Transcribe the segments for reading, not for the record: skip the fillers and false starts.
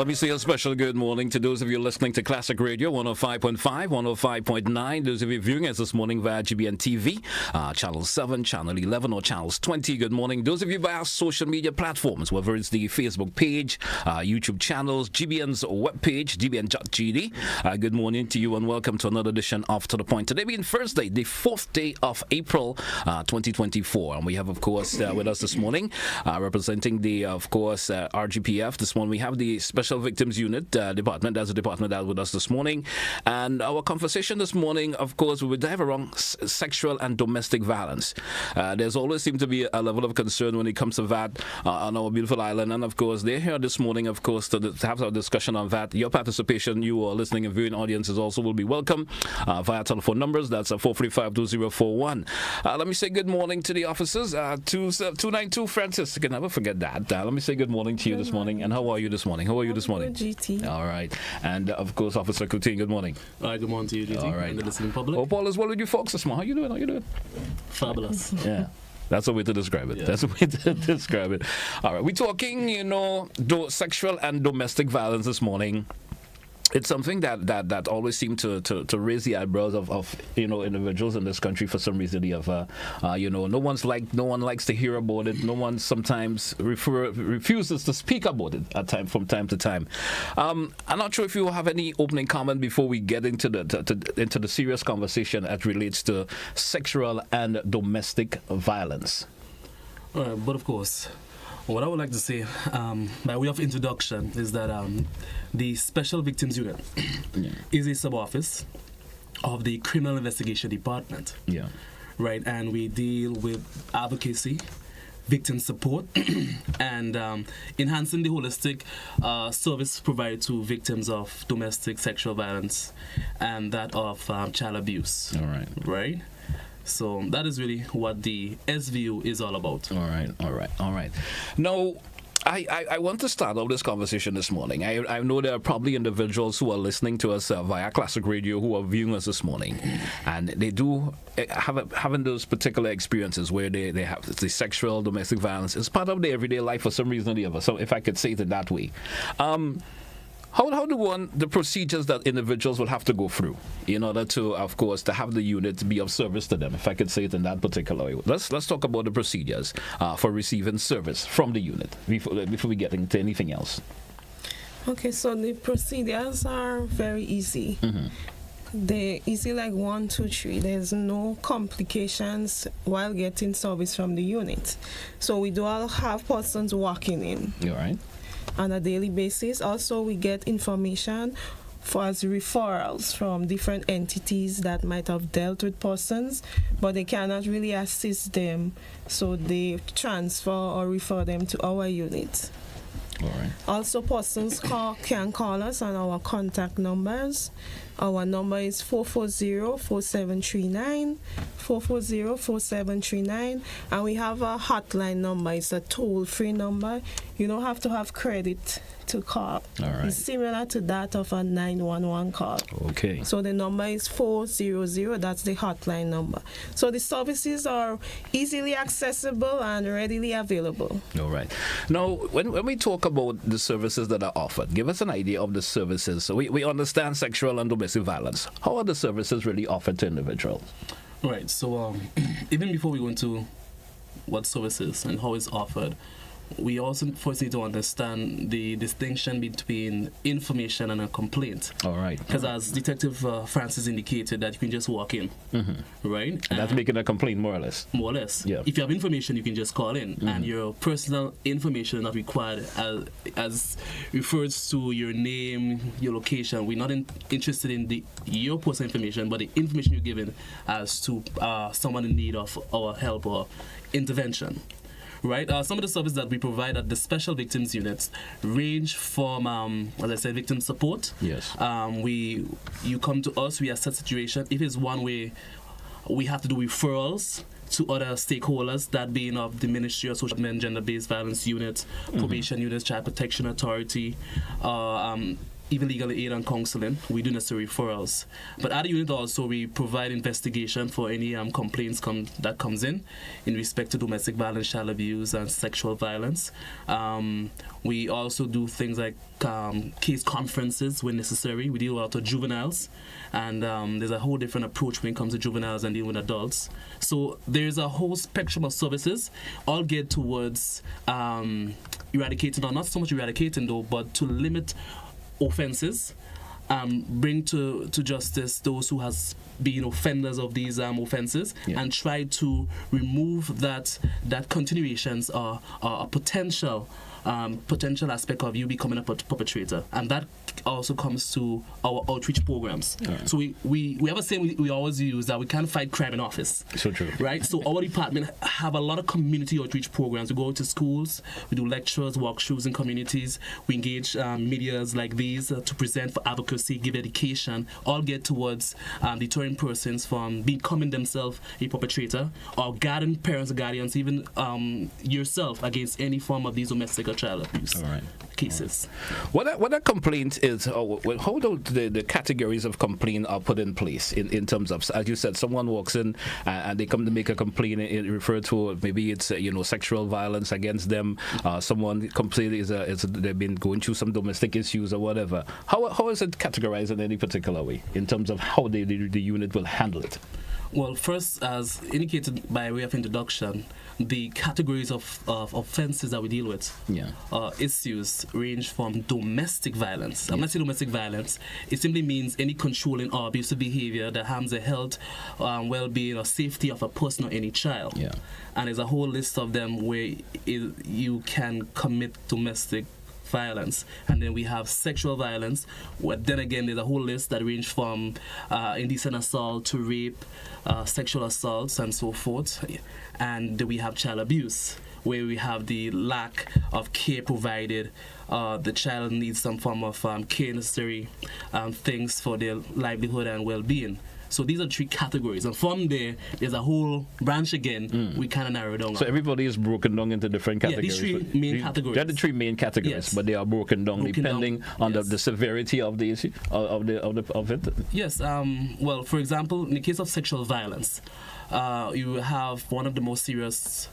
let me say a special good morning to those of you listening to Classic Radio 105.5, 105.9. Those of you viewing us this morning via GBN TV, Channel 7, Channel 11, or Channels 20. Good morning. Those of you via social media platforms, whether it's the Facebook page, YouTube channels, GBN's webpage, gbn.gd. Good morning to you and welcome to another edition of To The Point. Today being Thursday, the 4th day of April 2024. And we have, of course, with us this morning, representing the, of course, RGPF. This morning we have the Special Victims Unit department. That's the department that's with us this morning. And our conversation this morning, of course, we will dive around sexual and domestic violence. There's always seemed to be a level of concern when it comes to that on our beautiful island. And, of course, they're here this morning, of course, to have a discussion on that. Your participation, you are listening and viewing audiences also will be welcome via telephone numbers. That's 435-2041. Let me say good morning to the officers. 292 Francis. I can never forget that. Let me say good morning to you this morning. And how are you this morning? How are you this morning? GT. All right. And, of course, Officer Coutain, good morning. Good morning to you, GT. All right. And the listening public. Hope all is well with you folks this morning. How you doing? How you doing? Fabulous. Yeah. That's a way to describe it. Yeah. That's a way to describe it. All right. We're talking, sexual and domestic violence this morning. It's something that always seemed to raise the eyebrows of individuals in this country for some reason. No one likes to hear about it. No one sometimes refuses to speak about it from time to time. I'm not sure if you have any opening comment before we get into the serious conversation that relates to sexual and domestic violence. All right, but of course, what I would like to say, by way of introduction, is that the Special Victims Unit is a sub-office of the Criminal Investigation Department. Yeah. Right, and we deal with advocacy, victim support, and enhancing the holistic service provided to victims of domestic sexual violence and that of child abuse. All right. Right? So that is really what the SVU is all about. All right. Now, I want to start off this conversation this morning. I know there are probably individuals who are listening to us via Classic Radio who are viewing us this morning, and they do having those particular experiences where they have the sexual domestic violence. It's part of their everyday life for some reason or the other. So if I could say it that way. How do the procedures that individuals will have to go through in order to, of course, to have the unit be of service to them, if I could say it in that particular way? Let's talk about the procedures for receiving service from the unit before we get into anything else. Okay, so the procedures are very easy. Mm-hmm. They're easy like 1, 2, 3. There's no complications while getting service from the unit. So we do all have persons walking in. You're right. On a daily basis. Also, we get information as referrals from different entities that might have dealt with persons, but they cannot really assist them, so they transfer or refer them to our unit. All right. Also, persons can call us on our contact numbers. Our number is 440-4739, 440-4739, and we have a hotline number. It's a toll-free number. You don't have to have credit to call. All right. It's similar to that of a 911 call. Okay. So the number is 400. That's the hotline number. So the services are easily accessible and readily available. All right. Now, when we talk about the services that are offered, give us an idea of the services. So we understand sexual and domestic violence. How are the services really offered to individuals? Right. So even before we go into what services and how it's offered, we also first need to understand the distinction between information and a complaint. All right. Because as Detective Francis indicated, that you can just walk in, right? And that's making a complaint, more or less. More or less. Yeah. If you have information, you can just call in, and your personal information is not required as refers to your name, your location. We're not interested in your personal information, but the information you're given as to someone in need of our help or intervention. Right. Some of the services that we provide at the Special Victims Units range from, as I said, victim support. Yes. You come to us, we assess situation. If it's one way, we have to do referrals to other stakeholders, that being of the Ministry of Social and Gender-Based Violence Unit, Probation Units, Child Protection Authority, even legal aid and counseling. We do necessary referrals. But at the unit also, we provide investigation for any complaints that comes in respect to domestic violence, child abuse, and sexual violence. We also do things like case conferences when necessary. We deal with a lot of juveniles, and there's a whole different approach when it comes to juveniles and dealing with adults. So there's a whole spectrum of services, all geared towards eradicating, or not so much eradicating though, but to limit offenses, bring to justice those who has been offenders of these offenses, and try to remove that continuations or potential aspect of you becoming a perpetrator. And that also comes to our outreach programs. Right. So we have a saying we always use, that we can't fight crime in office. So true. Right? So our department have a lot of community outreach programs. We go to schools, we do lectures, walkthroughs in communities, we engage medias like these to present for advocacy, give education, all get towards deterring persons from becoming themselves a perpetrator, or guarding parents or guardians, even yourself, against any form of these domestic or child abuse cases. What a complaint is, how the categories of complaint are put in place in terms of, as you said, someone walks in and they come to make a complaint, it referred to, maybe it's sexual violence against them, someone complains they've been going through some domestic issues or whatever. How is it categorized in any particular way in terms of how the unit will handle it? Well, first, as indicated by way of introduction, the categories of offenses that we deal with, issues range from domestic violence. I'm not saying domestic violence. It simply means any controlling or abusive behavior that harms the health, well-being, or safety of a person or any child. Yeah. And there's a whole list of them where you can commit domestic violence. And then we have sexual violence, where then again there's a whole list that range from indecent assault to rape, sexual assaults, and so forth. And we have child abuse, where we have the lack of care provided. The child needs some form of care, necessary things for their livelihood and well-being. So these are 3 categories, and from there's a whole branch again. We kind of narrow down. So everybody is broken down into different categories. Yeah, these 3 main categories. They're the 3 main categories, but they are broken down depending on the severity of the issue of it. Yes. Well, for example, in the case of sexual violence, you have one of the most serious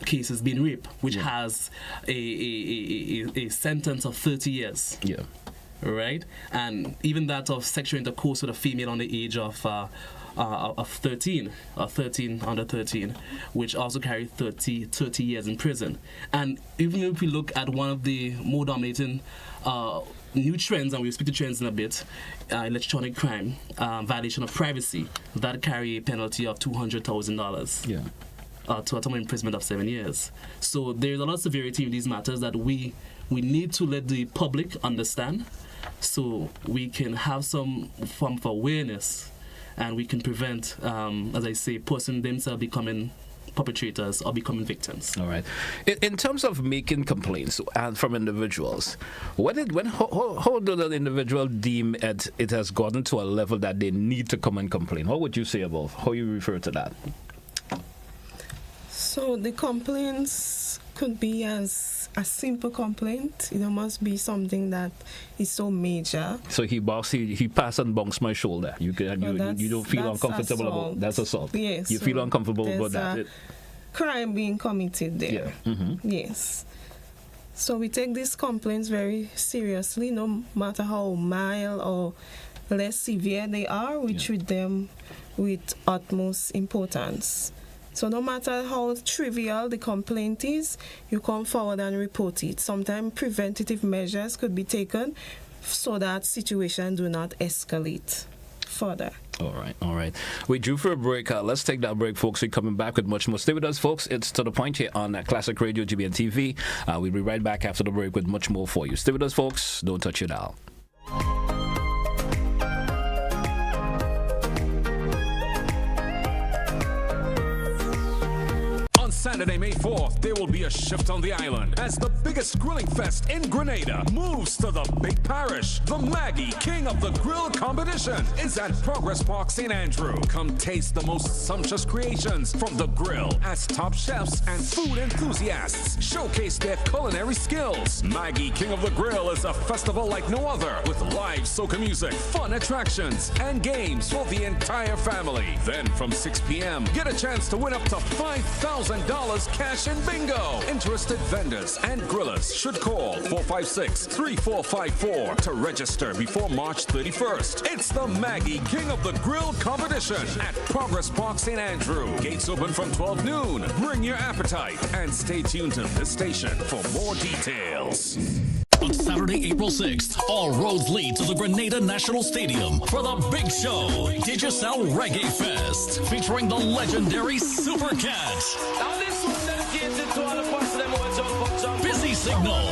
cases being rape, which has a sentence of 30 years. Yeah. Right, and even that of sexual intercourse with a female on the age of 13, or 13 under 13, which also carry 30 years in prison. And even if we look at one of the more dominating new trends, and we'll speak to trends in a bit, electronic crime, violation of privacy, that carry a penalty of $200,000. Yeah. To a term of imprisonment of 7 years. So there's a lot of severity in these matters that we need to let the public understand, so we can have some form of awareness, and we can prevent, as I say, persons themselves becoming perpetrators or becoming victims. All right. In terms of making complaints and from individuals, how does an individual deem it has gotten to a level that they need to come and complain? What would you say about how you refer to that? So the complaints could be as a simple complaint. It must be something that is so major. So he passed and bounced my shoulder. You don't feel uncomfortable about that's assault. Yes. You feel uncomfortable about that. Crime being committed there. Yeah. Mm-hmm. Yes. So we take these complaints very seriously, no matter how mild or less severe they are. We treat them with utmost importance. So no matter how trivial the complaint is, you come forward and report it. Sometimes preventative measures could be taken so that situations do not escalate further. All right. We drew for a break. Let's take that break, folks. We're coming back with much more. Stay with us, folks. It's To The Point here on Classic Radio, GBN TV. We'll be right back after the break with much more for you. Stay with us, folks. Don't touch your dial. Saturday, May 4th, there will be a shift on the island as the biggest grilling fest in Grenada moves to the big parish. The Maggie King of the Grill competition is at Progress Park, St. Andrew. Come taste the most sumptuous creations from the grill as top chefs and food enthusiasts showcase their culinary skills. Maggie King of the Grill is a festival like no other with live soca music, fun attractions, and games for the entire family. Then from 6 p.m., get a chance to win up to $5,000 cash in bingo. Interested vendors and grillers should call 456-3454 to register before March 31st. It's the Maggie King of the Grill competition at Progress Park, St. Andrew. Gates open from 12 noon. Bring your appetite and stay tuned to this station for more details. On Saturday, April 6th, all roads lead to the Grenada National Stadium for the big show, Digicel Reggae Fest, featuring the legendary Super Cat, Now this one's dedicated to all the parts of them who are jump. Busy Signal,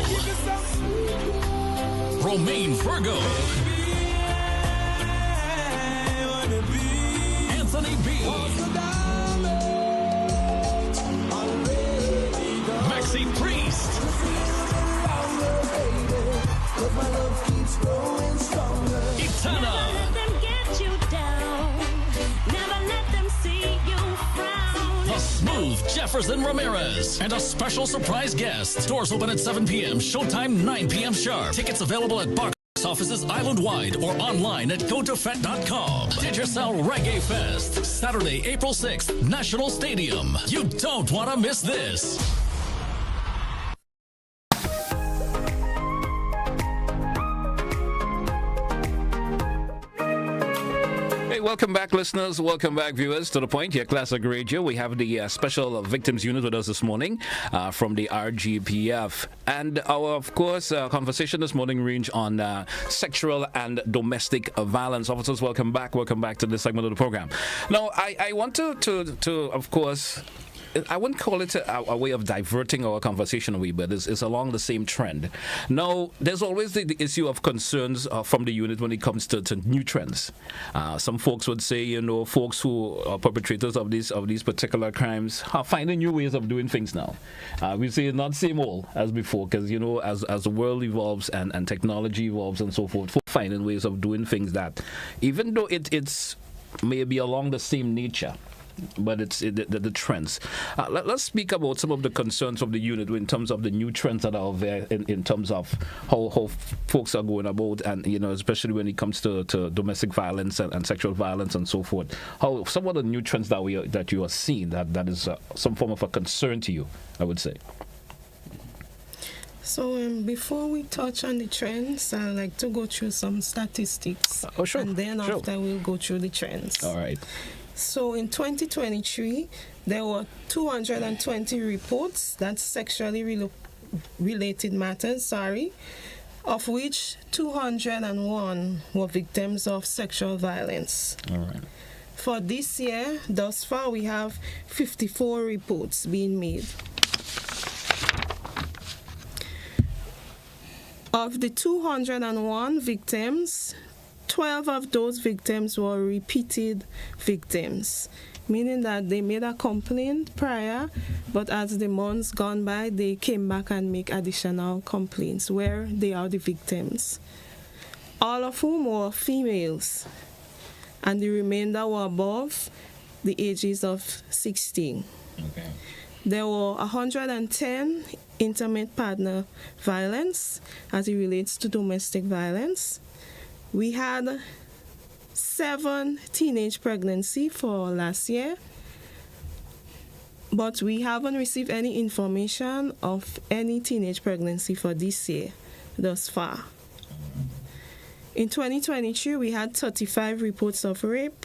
Romaine Virgo, Anthony B, Maxi Priest, Itana, Let them get you down. Never let them see you frown. The Smooth Jefferson Ramirez, and a special surprise guest. Doors open at 7 p.m., showtime 9 p.m. sharp. Tickets available at box offices island-wide or online at gotofet.com. Digicel Reggae Fest, Saturday, April 6th, National Stadium. You don't want to miss this. Hey, welcome back, listeners. Welcome back, viewers, to The Point here, Classic Radio. We have the Special Victims Unit with us this morning from the RGPF. And our, of course, conversation this morning range on sexual and domestic violence. Officers, welcome back. Welcome back to this segment of the program. Now, I want to of course, I wouldn't call it a way of diverting our conversation away, but it's along the same trend. Now, there's always the issue of concerns from the unit when it comes to new trends. Some folks would say, folks who are perpetrators of these particular crimes are finding new ways of doing things now. We say not same old as before, because, as the world evolves and technology evolves and so forth, folks finding ways of doing things that, even though it's maybe along the same nature, but it's the trends. Let's speak about some of the concerns of the unit in terms of the new trends that are there in terms of how folks are going about, and especially when it comes to domestic violence and sexual violence and so forth. How some of the new trends that you are seeing that is some form of a concern to you, I would say. So before we touch on the trends, I'd like to go through some statistics. Oh, sure. And then Sure. after we'll go through the trends. All right. So in 2023, there were 220 reports, that's sexually related matters, of which 201 were victims of sexual violence. All right. For this year, thus far, we have 54 reports being made. Of the 201 victims, 12 of those victims were repeated victims, meaning that they made a complaint prior, but as the months gone by, they came back and make additional complaints where they are the victims. All of whom were females, and the remainder were above the ages of 16. Okay. There were 110 intimate partner violence as it relates to domestic violence. We had 7 teenage pregnancy for last year, but we haven't received any information of any teenage pregnancy for this year thus far. In 2023, we had 35 reports of rape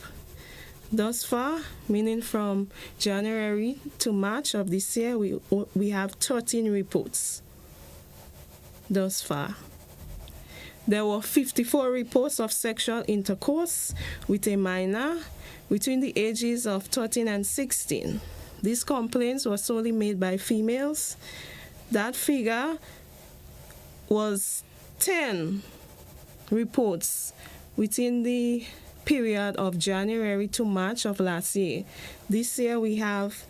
thus far, meaning from January to March of this year, we have 13 reports thus far. There were 54 reports of sexual intercourse with a minor between the ages of 13 and 16. These complaints were solely made by females. That figure was 10 reports within the period of January to March of last year. This year we have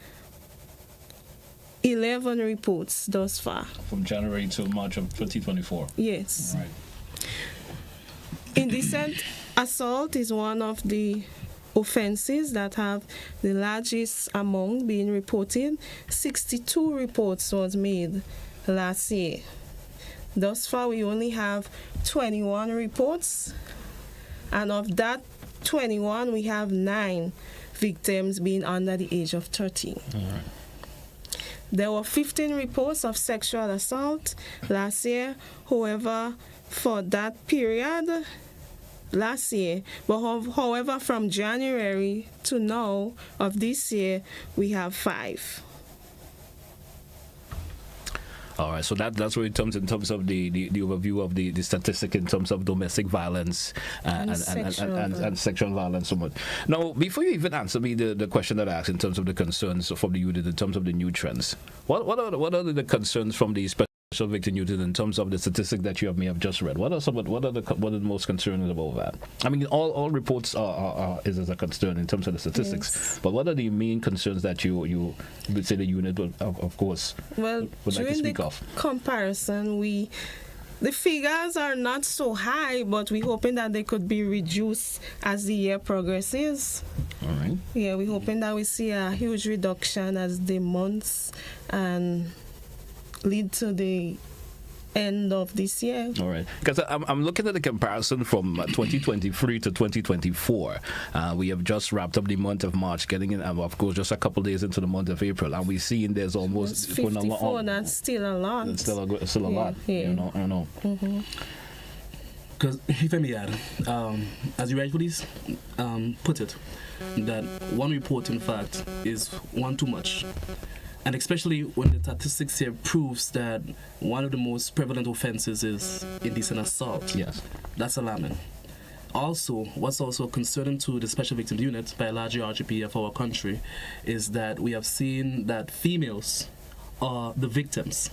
11 reports thus far. From January to March of 2024. Yes. All right. Indecent assault is one of the offenses that have the largest amount being reported. 62 reports was made last year. Thus far, we only have 21 reports, and of that 21, we have 9 victims being under the age of 13. All right. There were 15 reports of sexual assault last year. However, for that period, last year, but however, from January to now of this year, we have 5. All right, so that's what in terms of the overview of the statistic in terms of domestic violence and sexual violence. So much. Now, before you even answer me the question that I asked in terms of the concerns from the unit in terms of the new trends, what are the concerns from the special victim unit in terms of the statistic that you may have just read? What are the most concerning about that? I mean, all reports is a concern in terms of the statistics, yes. But what are the main concerns that you would say the unit would, of course, would like to speak of? Comparison, the figures are not so high, but we're hoping that they could be reduced as the year progresses. All right. Yeah, we're hoping that we see a huge reduction as the months and lead to the end of this year. All right, because I'm looking at the comparison from 2023 to 2024. We have just wrapped up the month of March, getting in, of course, just a couple days into the month of April, and we're seeing there's almost 54. That's still a lot. It's still a lot. Yeah. I know. Because if I may add, as you rightfully put it, that one report, in fact, is one too much. And especially when the statistics here proves that one of the most prevalent offenses is indecent assault. Yes. That's alarming. Also, what's also concerning to the Special Victims Unit by large RGP of our country is that we have seen that females are the victims,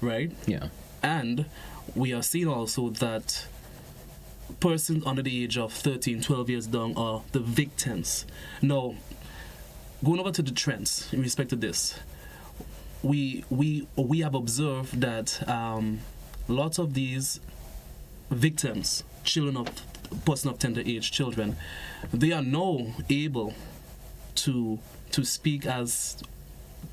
right? Yeah. And we have seen also that persons under the age of 13, 12 years young are the victims. Now, going over to the trends in respect to this, we have observed that lots of these victims, person of tender age, children, they are now able to speak as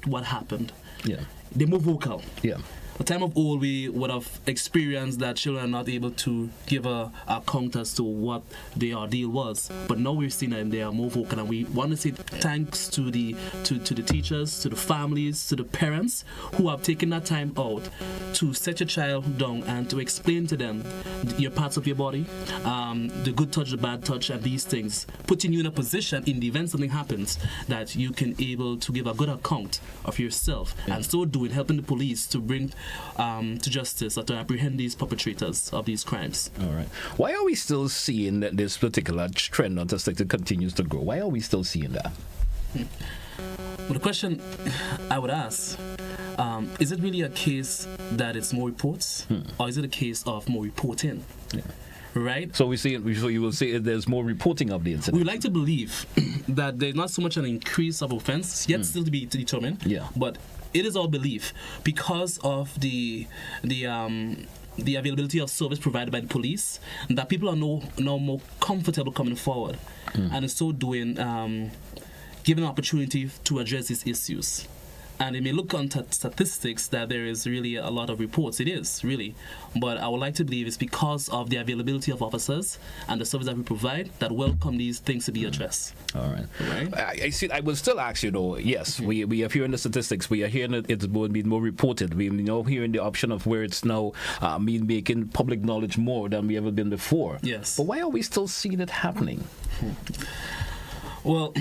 what happened. Yeah. They more vocal. Yeah. At the time of old, we would have experienced that children are not able to give a account as to what their ordeal was. But now we're seeing that they are more vocal, and we want to say thanks to the teachers, to the families, to the parents who have taken that time out to set your child down and to explain to them your parts of your body, the good touch, the bad touch, and these things, putting you in a position in the event something happens that you can able to give a good account of yourself, and so doing helping the police to bring to justice or to apprehend these perpetrators of these crimes. All right. Why are we still seeing that this particular trend on suspected continues to grow? Why are we still seeing that? Well, the question I would ask, is it really a case that it's more reports, or is it a case of more reporting? Yeah. Right? So you will say there's more reporting of the incident. We would like to believe that there's not so much an increase of offense, yet still to be determined. Yeah. But it is our belief because of the availability of service provided by the police that people are now more comfortable coming forward, and in so doing, given an opportunity to address these issues. And it may look on statistics that there is really a lot of reports. It is, really. But I would like to believe it's because of the availability of officers and the service that we provide that welcome these things to be addressed. All right. Right? I see. I will still ask you, though, yes, we are hearing the statistics. We are hearing it's being more reported. We are now hearing the option of where it's now making public knowledge more than we ever been before. Yes. But why are we still seeing it happening? Well...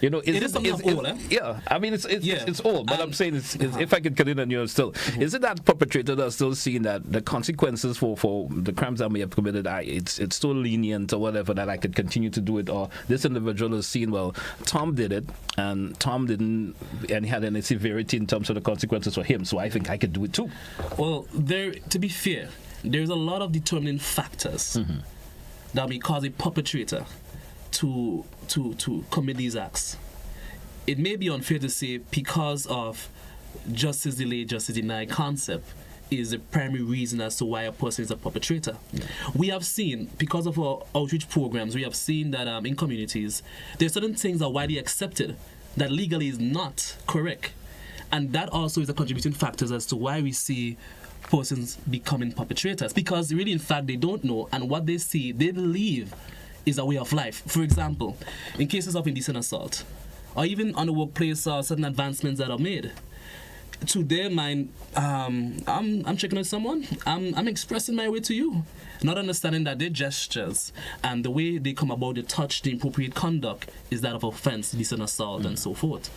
You know, it is something of old, eh? Yeah, I mean, it's old, but I'm saying if I could cut in on you still, is it that perpetrators are still seeing that the consequences for the crimes that may have committed, it's still lenient or whatever, that I could continue to do it, or this individual is seeing, well, Tom did it, and Tom didn't, and he had any severity in terms of the consequences for him, so I think I could do it too. Well, to be fair, there's a lot of determining factors that may cause a perpetrator to commit these acts. it may be unfair to say because of justice delayed, justice denied concept is the primary reason as to why a person is a perpetrator. We have seen, because of our outreach programs, we have seen that in communities, there are certain things that are widely accepted that legally is not correct. And that also is a contributing factor as to why we see persons becoming perpetrators. Because really, in fact, they don't know, and what they see, they believe is a way of life. For example, in cases of indecent assault, or even on the workplace, certain advancements that are made, to their mind, I'm checking on someone, I'm expressing my way to you, not understanding that their gestures and the way they come about the touch, the appropriate conduct is that of offense, decent assault, and so forth.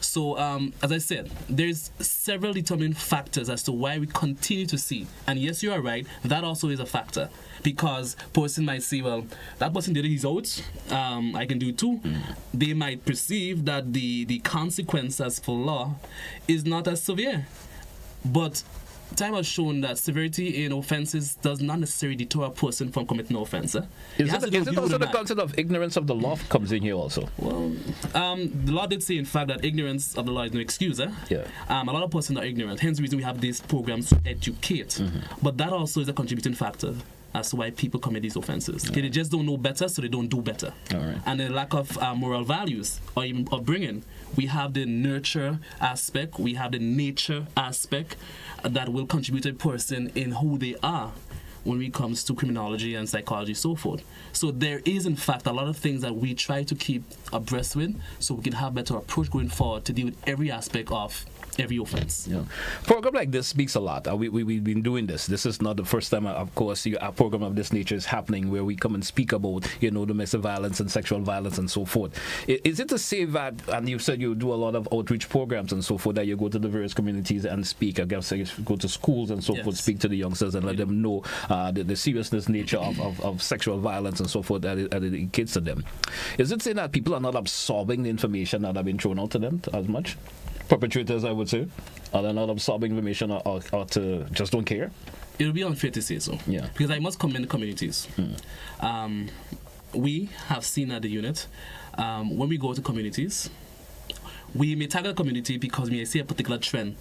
So, as I said, there's several determining factors as to why we continue to see. And yes, you are right, that also is a factor. Because person might say, well, that person did it, he's out, I can do it too. They might perceive that the consequences for law is not as severe. But time has shown that severity in offenses does not necessarily deter a person from committing an offense. Is it also the concept of ignorance of the law comes in here also? Well, the law did say, in fact, that ignorance of the law is no excuse. Yeah. A lot of persons are ignorant. Hence the reason we have these programs to educate. But that also is a contributing factor as to why people commit these offenses. They just don't know better, so they don't do better. And the lack of moral values or even upbringing. We have the nurture aspect, we have the nature aspect that will contribute to a person in who they are when it comes to criminology and psychology, so forth. So there is, in fact, a lot of things that we try to keep abreast with so we can have better approach going forward to deal with every aspect of every offense. Yeah. Program like this speaks a lot. We've been doing this. This is not the first time, of course, a program of this nature is happening where we come and speak about, domestic violence and sexual violence and so forth. Is it to say that, and you said you do a lot of outreach programs and so forth, that you go to the various communities and speak, I guess, go to schools and so forth, speak to the youngsters and let them know the seriousness nature of sexual violence and so forth that it kids to them. Is it saying that people are not absorbing the information that have been thrown out to them as much? Perpetrators, I would say, are they not absorbing information or to just don't care? It would be unfair to say so. Yeah. Because I must commend the communities. We have seen at the unit, when we go to communities, we may target a community because we may see a particular trend,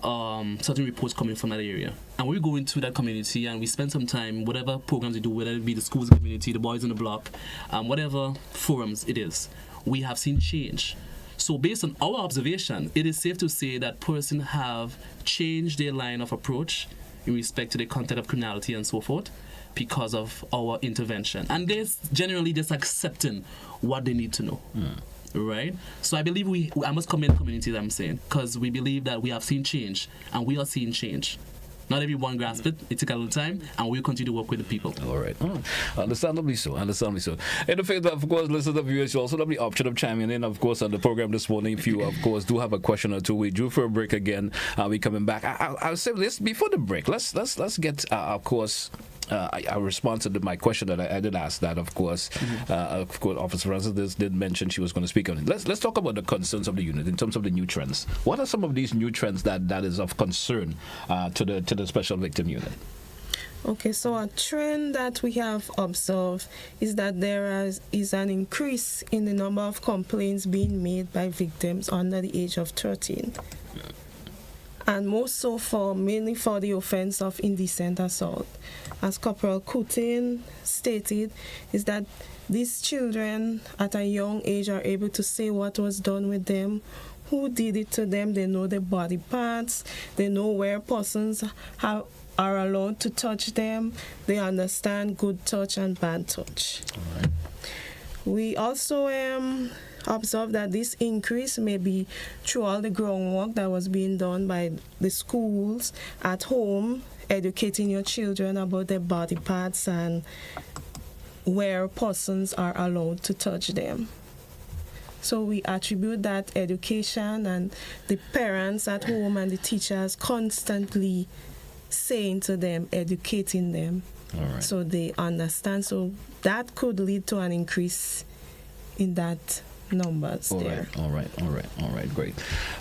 certain reports coming from that area. And we go into that community and we spend some time, whatever programs we do, whether it be the schools community, the boys on the block, whatever forums it is, we have seen change. So based on our observation, it is safe to say that persons have changed their line of approach in respect to the content of criminality and so forth because of our intervention. And there's generally just accepting what they need to know. Right? So I believe I must commend communities, I'm saying, because we believe that we have seen change and we are seeing change. Not everyone grasps it. It took a little time, and we'll continue to work with the people. All right. Understandably so. In the fact that, of course, listen to viewers, you also have the option of chiming in, of course, on the program this morning. If you, of course, do have a question or two, we drew for a break again. We coming back. I'll say this before the break. Let's get, of course, a response to my question that I did ask. That, of course, Officer Francis did mention she was going to speak on it. Let's talk about the concerns of the unit in terms of the new trends. What are some of these new trends that is of concern to the Special Victim Unit? Okay, so a trend that we have observed is that there is an increase in the number of complaints being made by victims under the age of 13. And most so mainly for the offense of indecent assault. As Corporal Coutain stated, is that these children at a young age are able to say what was done with them, who did it to them. They know their body parts, they know where persons are allowed to touch them, they understand good touch and bad touch. All right. We also observe that this increase may be through all the groundwork that was being done by the schools at home, educating your children about their body parts and where persons are allowed to touch them. So we attribute that education and the parents at home and the teachers constantly saying to them, educating them, so they understand. So that could lead to an increase in that numbers there. All right, great.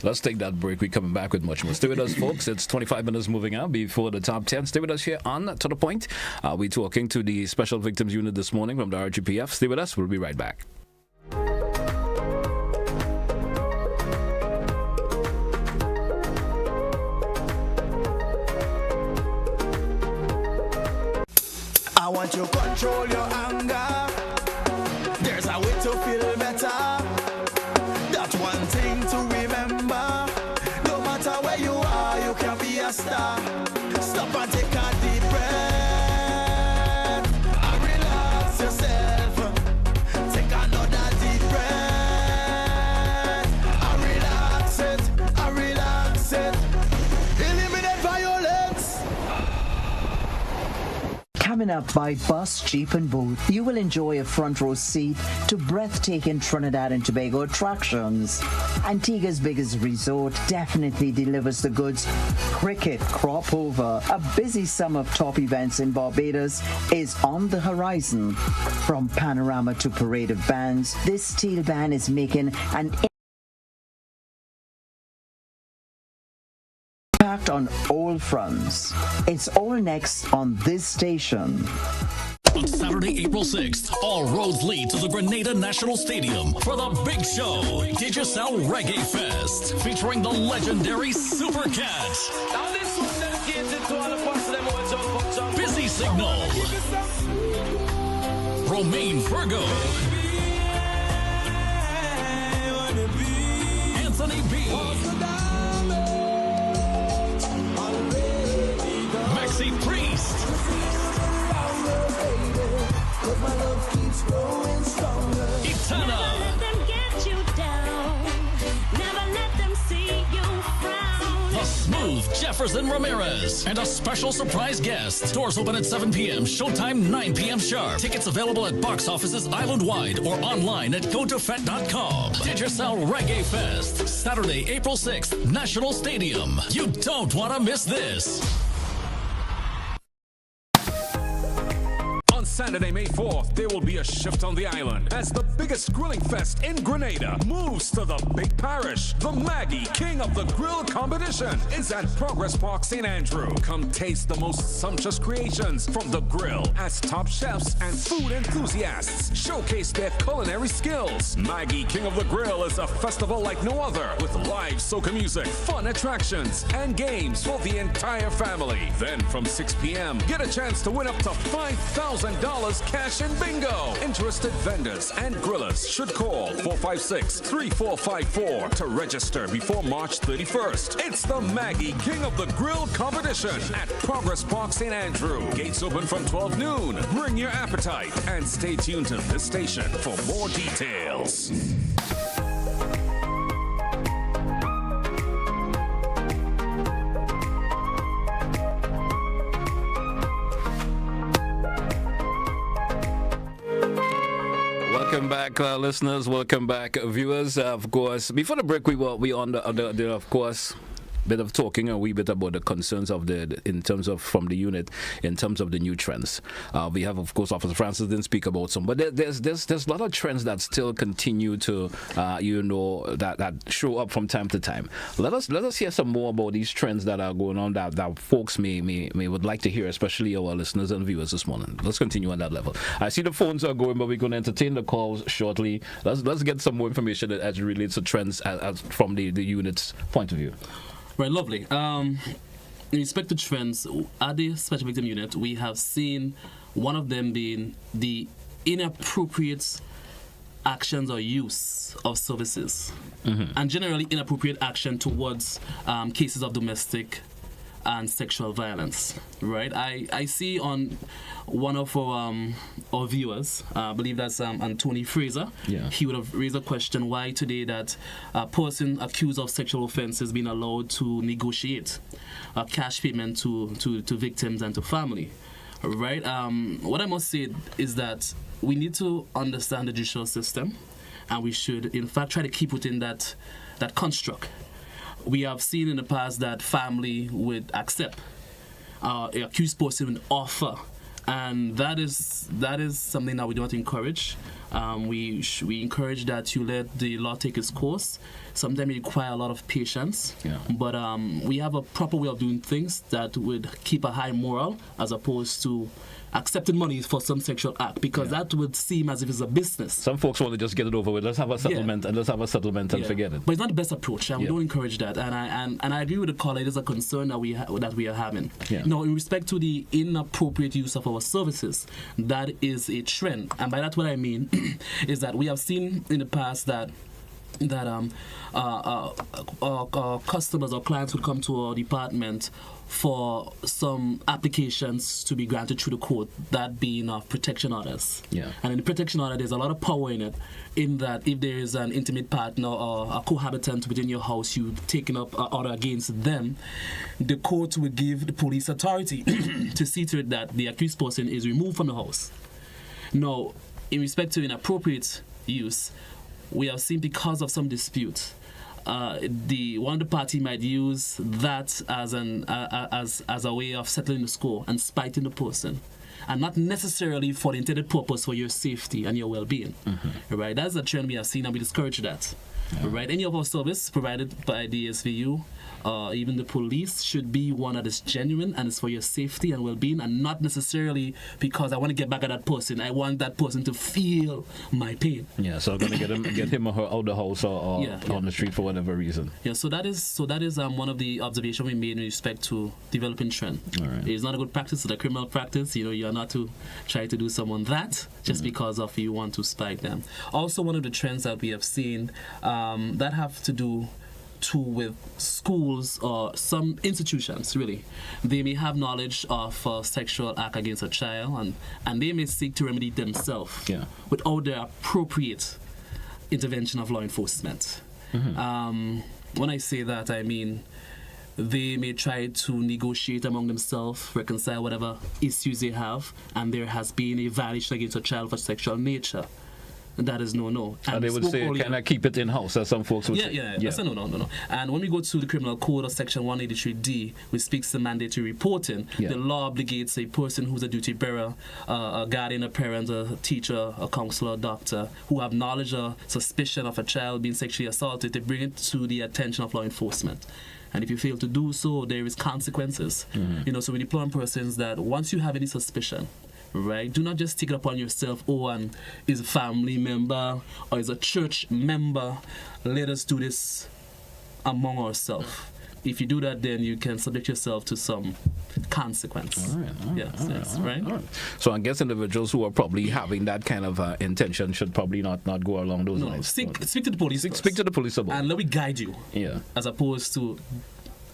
Let's take that break. We're coming back with much more. Stay with us, folks. It's 25 minutes moving out before the top 10. Stay with us here on To The Point. We're talking to the Special Victims Unit this morning from the RGPF. Stay with us. We'll be right back. want to control your anger. There's a way to feel better. That's one thing to remember. No matter where you are, you can be a star. Stop and take a deep breath and relax yourself. Take another deep breath and relax it, and relax it. Eliminate violence. Coming up by bus, jeep and boat, you will enjoy a front row seat to breathtaking Trinidad and Tobago attractions. Antigua's biggest resort definitely delivers the goods. Cricket crop over. A busy summer of top events in Barbados is on the horizon. From panorama to parade of bands, this steel band is making an impact on all fronts. It's all next on this station. On Saturday, April 6th, all roads lead to the Grenada National Stadium for the big show, Digicel Reggae Fest, featuring the legendary Super Cat, Now this one dedicated to all the parts of them who jump up. Busy Signal, Romaine Virgo, Anthony B, Maxi Priest, Itana, Let them get you down. Never let them see you frown. The Smooth Jefferson Ramirez, and a special surprise guest. Doors open at 7 p.m., showtime 9 p.m. sharp. Tickets available at box offices island-wide or online at gotofet.com. Digicel Reggae Fest, Saturday, April 6th, National Stadium. You don't want to miss this. On Saturday, May 4th, there will be a shift on the island as the biggest grilling fest in Grenada moves to the big parish. The Maggie King of the Grill competition is at Progress Park, St. Andrew. Come taste the most sumptuous creations from the grill as top chefs and food enthusiasts showcase their culinary skills. Maggie King of the Grill is a festival like no other with live soca music, fun attractions, and games for the entire family. Then from 6 p.m., get a chance to win up to $5,000 cash in bingo. Interested vendors and grillers should call 456-3454 to register before March 31st. It's the Maggie King of the Grill competition at Progress Park, St. Andrew. Gates open from 12 noon. Bring your appetite and stay tuned to this station for more details. Welcome back, listeners. Welcome back, viewers. Of course, before the break, we on the of course, bit of talking a wee bit about the concerns of in terms of from the unit in terms of the new trends. We have, of course, Officer Francis didn't speak about some, but there's a lot of trends that still continue to that show up from time to time. Let us hear some more about these trends that are going on that folks may would like to hear, especially our listeners and viewers this morning. Let's continue on that level. I see the phones are going, but we're going to entertain the calls shortly. Let's get some more information as it relates to trends as from the unit's point of view. Right, lovely. In respect to trends, at the Special Victim Unit, we have seen one of them being the inappropriate actions or use of services, and generally inappropriate action towards cases of domestic and sexual violence. Right, I see on one of our viewers, I believe that's Anthony Fraser. Yeah. He would have raised a question why today that a person accused of sexual offense is being allowed to negotiate a cash payment to victims and to family. Right. What I must say is that we need to understand the judicial system, and we should, in fact, try to keep within that construct. We have seen in the past that family would accept an accused person would offer, and that is something that we don't encourage. We encourage that you let the law take its course. Sometimes it requires a lot of patience, but we have a proper way of doing things that would keep a high moral as opposed to accepting money for some sexual act, because that would seem as if it's a business. Some folks want to just get it over with. Let's have a settlement and and forget it. But it's not the best approach, and we don't encourage that. And I agree with the caller. It is a concern that we are having. Now, in respect to the inappropriate use of our services, that is a trend, and by that what I mean is that we have seen in the past that customers or clients would come to our department for some applications to be granted through the court, that being of protection orders. And in the protection order, there's a lot of power in it, in that if there is an intimate partner or a cohabitant within your house, you've taken up an order against them, the court will give the police authority to see to it that the accused person is removed from the house. Now, in respect to inappropriate use, we have seen, because of some dispute, one of the party might use that as a way of settling the score and spiting the person, and not necessarily for the intended purpose for your safety and your well-being. Right? That's a trend we have seen, and we discourage that. Right? Any of our service provided by the SVU, even the police, should be one that is genuine and is for your safety and well-being, and not necessarily because I want to get back at that person. I want that person to feel my pain. So I'm going to get him or her out of the house or on the street for whatever reason. So that is one of the observations we made in respect to developing trend. It's not a good practice. It's a criminal practice. You are not to try to do someone that just because of you want to spike them. Also, one of the trends that we have seen that have to do with schools or some institutions, really. They may have knowledge of a sexual act against a child, and they may seek to remedy themselves without the appropriate intervention of law enforcement. When I say that, I mean they may try to negotiate among themselves, reconcile whatever issues they have, and there has been a violation against a child of sexual nature. That is no. And they would say, can I keep it in-house, as some folks would say? That's a no. And when we go to the Criminal Code of Section 183D, which speaks to mandatory reporting, the law obligates a person who's a duty bearer, a guardian, a parent, a teacher, a counselor, a doctor, who have knowledge or suspicion of a child being sexually assaulted, to bring it to the attention of law enforcement. And if you fail to do so, there is consequences. So we deploy on persons that once you have any suspicion, right, do not just take it upon yourself, and is a family member or is a church member, let us do this among ourselves. If you do that, then you can subject yourself to some consequence. Right? So I guess individuals who are probably having that kind of intention should probably not go along those lines. Speak to the police. Speak to the police about and let me guide you. As opposed to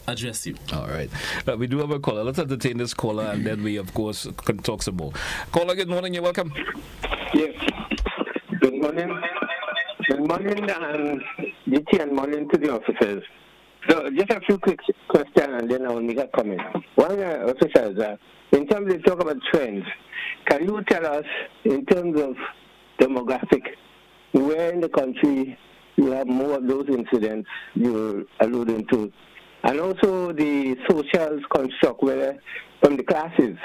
address you. All right. We do have a caller. Let's entertain this caller, and then we, of course, can talk some more. Caller, good morning. You're welcome. Yes. Good morning. Good morning, and good morning to the officers. So, just a few quick questions, and then I will make a comment. One officer is in terms of talk about trends, can you tell us, in terms of demographic, where in the country you have more of those incidents you're alluding to? And also the social construct, whether from the classes,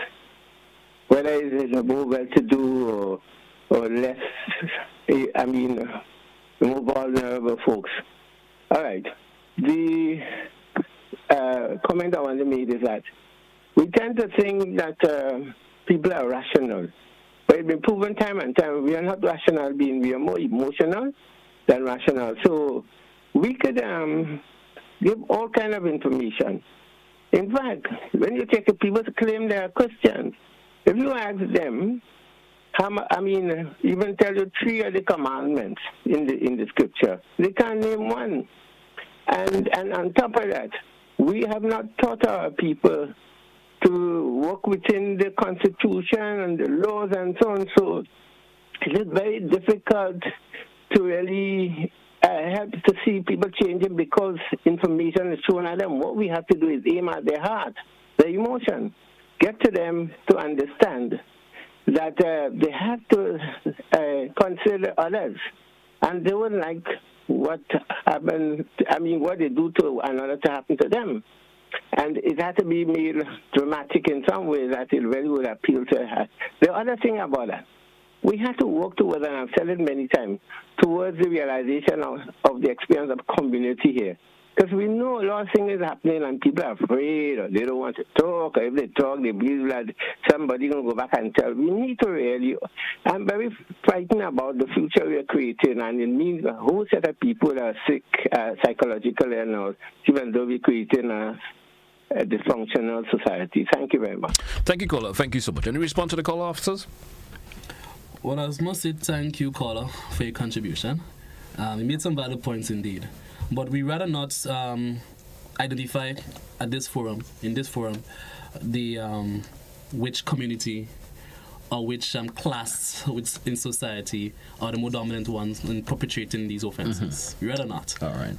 whether it's more well-to-do or less, more vulnerable folks. All right. The comment I want to make is that we tend to think that people are rational. But it's been proven time and time we are not rational beings. We are more emotional than rational. So we could give all kind of information. In fact, when you take people to claim they are Christians, if you ask them, even tell you 3 of the commandments in the scripture, they can't name one. And on top of that, we have not taught our people to work within the Constitution and the laws and so on. So it is very difficult to really help to see people changing because information is shown at them. What we have to do is aim at their heart, their emotion, get to them to understand that they have to consider others, and they would like what happened. What they do to another to happen to them, and it has to be made dramatic in some way that it really would appeal to her. The other thing about that, we have to work towards, and I've said it many times, towards the realization of the experience of community here. Because we know a lot of things is happening and people are afraid or they don't want to talk, or if they talk, they believe that somebody going to go back and tell. We need to really, I'm very frightened about the future we are creating, and it means a whole set of people are sick psychologically and all, even though we're creating a dysfunctional society. Thank you very much. Thank you, caller. Thank you so much. Any response to the caller, officers? Well, I must say thank you, caller, for your contribution. You made some valid points indeed. But we rather not identify in this forum, the which community or which class in society are the more dominant ones in perpetrating these offenses. We rather not. All right.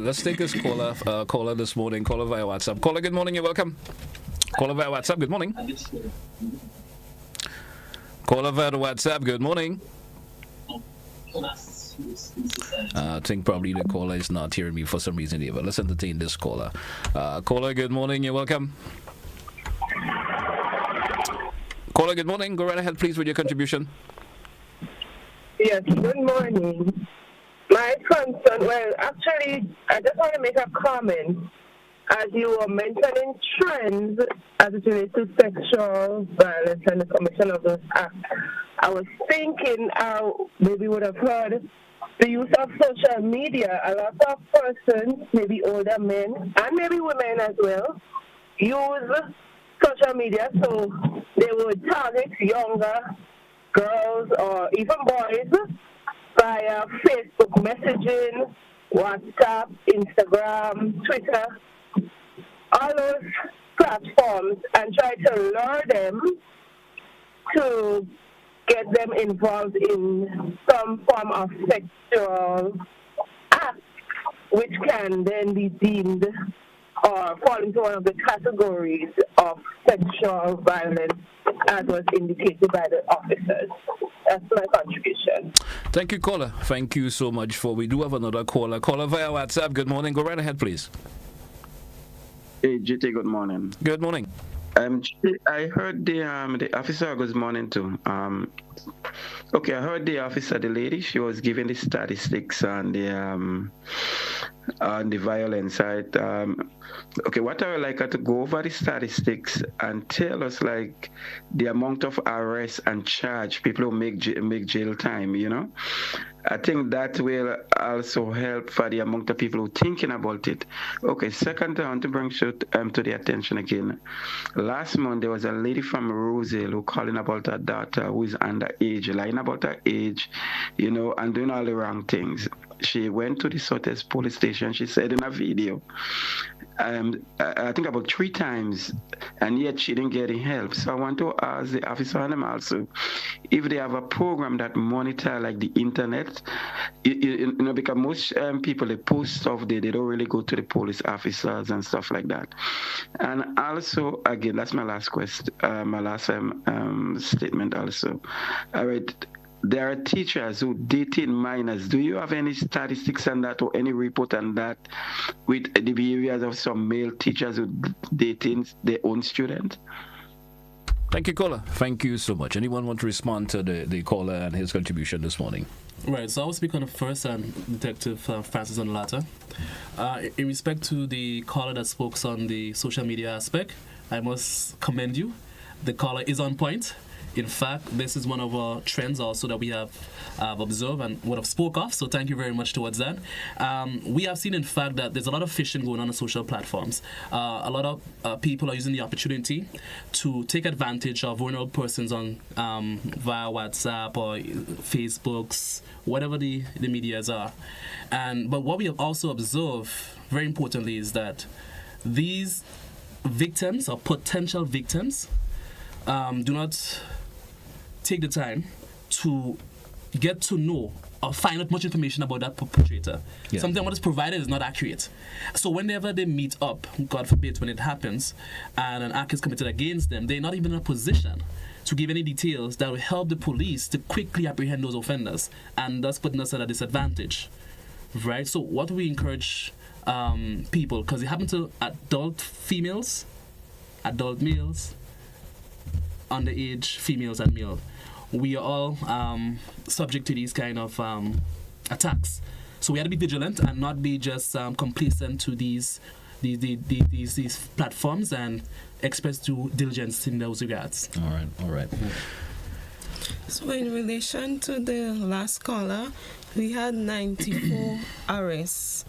Let's take this caller this morning. Caller via WhatsApp. Caller, good morning. You're welcome. Caller via WhatsApp. Good morning. Caller via WhatsApp. Good morning. I think probably the caller is not hearing me for some reason either. Let's entertain this caller. Caller, good morning. You're welcome. Caller, good morning. Go right ahead, please, with your contribution. Yes, good morning. My concern, well, actually, I just want to make a comment. As you were mentioning trends as it relates to sexual violence and the commission of those acts, I was thinking how maybe would have heard the use of social media. A lot of persons, maybe older men and maybe women as well, use social media, so they would target younger girls or even boys via Facebook messaging, WhatsApp, Instagram, Twitter, all those platforms, and try to lure them to get them involved in some form of sexual act, which can then be deemed or fall into one of the categories of sexual violence, as was indicated by the officers. That's my contribution. Thank you, caller. Thank you so much. We do have another caller. Caller via WhatsApp. Good morning. Go right ahead, please. Hey, GT, good morning. Good morning. I heard the officer, good morning too. Okay, I heard the officer, the lady, she was giving the statistics on the violence side. Okay, what I would like her to go over the statistics and tell us like the amount of arrests and charge people who make jail time, you know. I think that will also help for the amount of people who are thinking about it. Okay, second, I want to bring to the attention again. Last month, there was a lady from Roselle who calling about her daughter who is underage, lying about her age, you know, and doing all the wrong things. She went to the Sotes police station, she said in a video, I think about 3 times, and yet she didn't get any help. So I want to ask the officer and them also if they have a program that monitor like the internet, you know, because most people, they post stuff, they don't really go to the police officers and stuff like that. And also, again, that's my last question, my last statement also. All right. There are teachers who dating minors. Do you have any statistics on that or any report on that with the behaviors of some male teachers who dating their own students? Thank you, caller. Thank you so much. Anyone want to respond to the caller and his contribution this morning? Right, so I will speak on the first and Detective Francis on the latter. In respect to the caller that spoke on the social media aspect, I must commend you. The caller is on point. In fact, this is one of our trends also that we have observed and would have spoke of, so thank you very much towards that. We have seen, in fact, that there's a lot of phishing going on social platforms. A lot of people are using the opportunity to take advantage of vulnerable persons on via WhatsApp or Facebooks, whatever the medias are. But what we have also observed, very importantly, is that these victims or potential victims do not take the time to get to know or find out much information about that perpetrator. Yeah. Something what is provided is not accurate. So whenever they meet up, God forbid when it happens, and an act is committed against them, they're not even in a position to give any details that will help the police to quickly apprehend those offenders, and thus putting us at a disadvantage. Right? So what we encourage people, because it happens to adult females, adult males, underage females and male, we are all subject to these kind of attacks. So we have to be vigilant and not be just complacent to these platforms and express due diligence in those regards. All right. So in relation to the last caller, we had 94 arrests.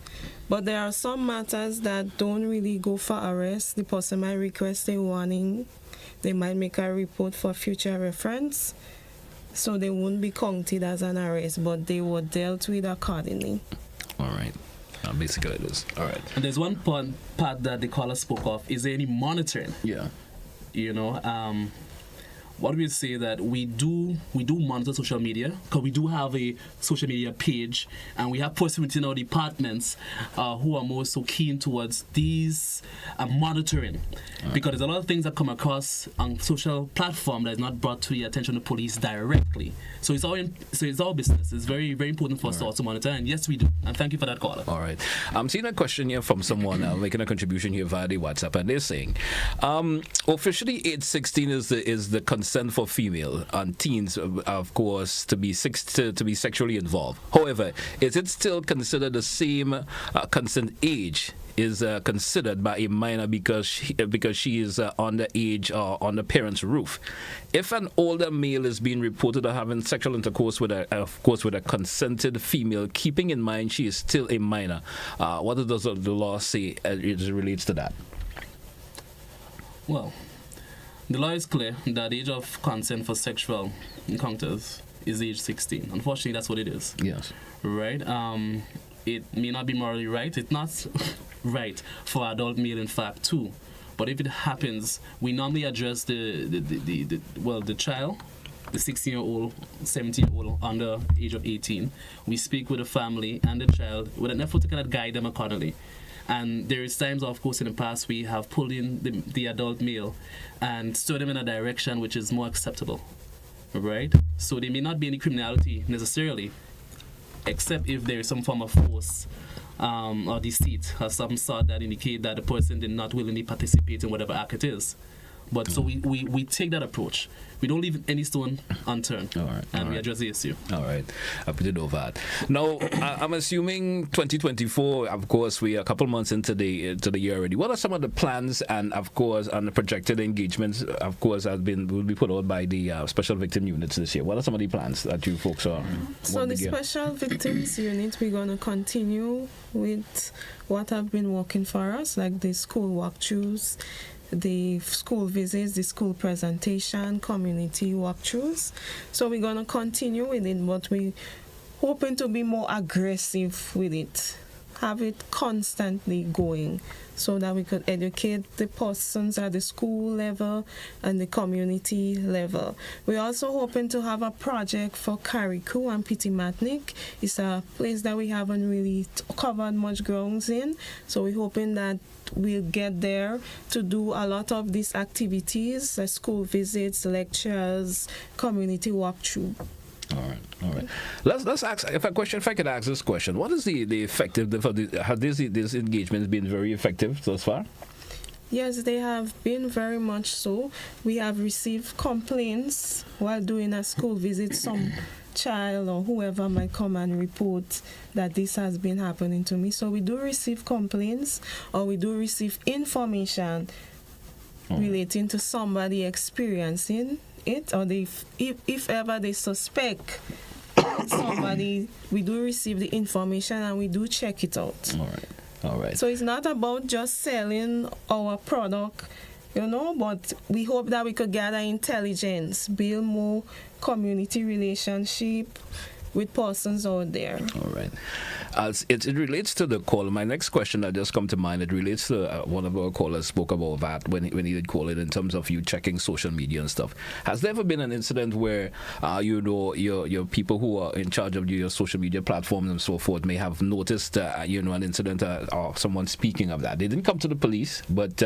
But there are some matters that don't really go for arrest. The person might request a warning. They might make a report for future reference. So they won't be counted as an arrest, but they were dealt with accordingly. All right. Basically it is. All right. And there's one part that the caller spoke of. Is there any monitoring? Yeah. What we say that we do monitor social media, because we do have a social media page, and we have persons within our departments who are more so keen towards these monitoring, because there's a lot of things that come across on social platform that is not brought to the attention of police directly. So it's our business. It's very, very important for us to also monitor, and yes, we do. And thank you for that caller. All right. I'm seeing a question here from someone making a contribution here via the WhatsApp, and they're saying, officially age 16 is the consent for female and teens, of course, to be sexually involved. However, is it still considered the same consent age is considered by a minor because she is underage or on the parent's roof? If an older male is being reported of having sexual intercourse with a consented female, keeping in mind she is still a minor, what does the law say as it relates to that? Well, the law is clear that the age of consent for sexual encounters is age 16. Unfortunately, that's what it is. Yes. Right? It may not be morally right. It's not right for adult male, in fact, too. But if it happens, we normally address the child, the 16-year-old, 17-year-old under age of 18. We speak with the family and the child with an effort to kind of guide them accordingly. And there is times, of course, in the past we have pulled in the adult male and steered them in a direction which is more acceptable, right? So there may not be any criminality necessarily, except if there is some form of force or deceit or some sort that indicate that the person did not willingly participate in whatever act it is. But so we take that approach. We don't leave any stone unturned, and we address the issue. All right, happy to know that. Now, I'm assuming 2024. Of course, we are a couple months into the year already. What are some of the plans and, of course, and the projected engagements? Of course, will be put out by the Special Victim Units this year. What are some of the plans that you folks are? So the Special Victims Unit, we're going to continue with what have been working for us, like the school walkthroughs, the school visits, the school presentation, community walkthroughs. So we're going to continue with it, but we're hoping to be more aggressive with it, have it constantly going, so that we could educate the persons at the school level and the community level. We're also hoping to have a project for Carriacou and Pitimatnik. It's a place that we haven't really covered much grounds in, so we're hoping that we'll get there to do a lot of these activities, like school visits, lectures, community walkthrough. All right. Let's ask if I could ask this question. What is the effective? Have these engagements been very effective thus far? Yes, they have been very much so. We have received complaints while doing a school visit. Some child or whoever might come and report that this has been happening to me. So we do receive complaints, or we do receive information relating to somebody experiencing it, or if ever they suspect somebody, we do receive the information and we do check it out. All right. So it's not about just selling our product, but we hope that we could gather intelligence, build more community relationship with persons out there. All right. As it relates to the call, my next question that just come to mind, it relates to one of our callers spoke about that when he did call it in terms of you checking social media and stuff. Has there ever been an incident where your people who are in charge of your social media platforms and so forth may have noticed an incident or someone speaking of that? They didn't come to the police, but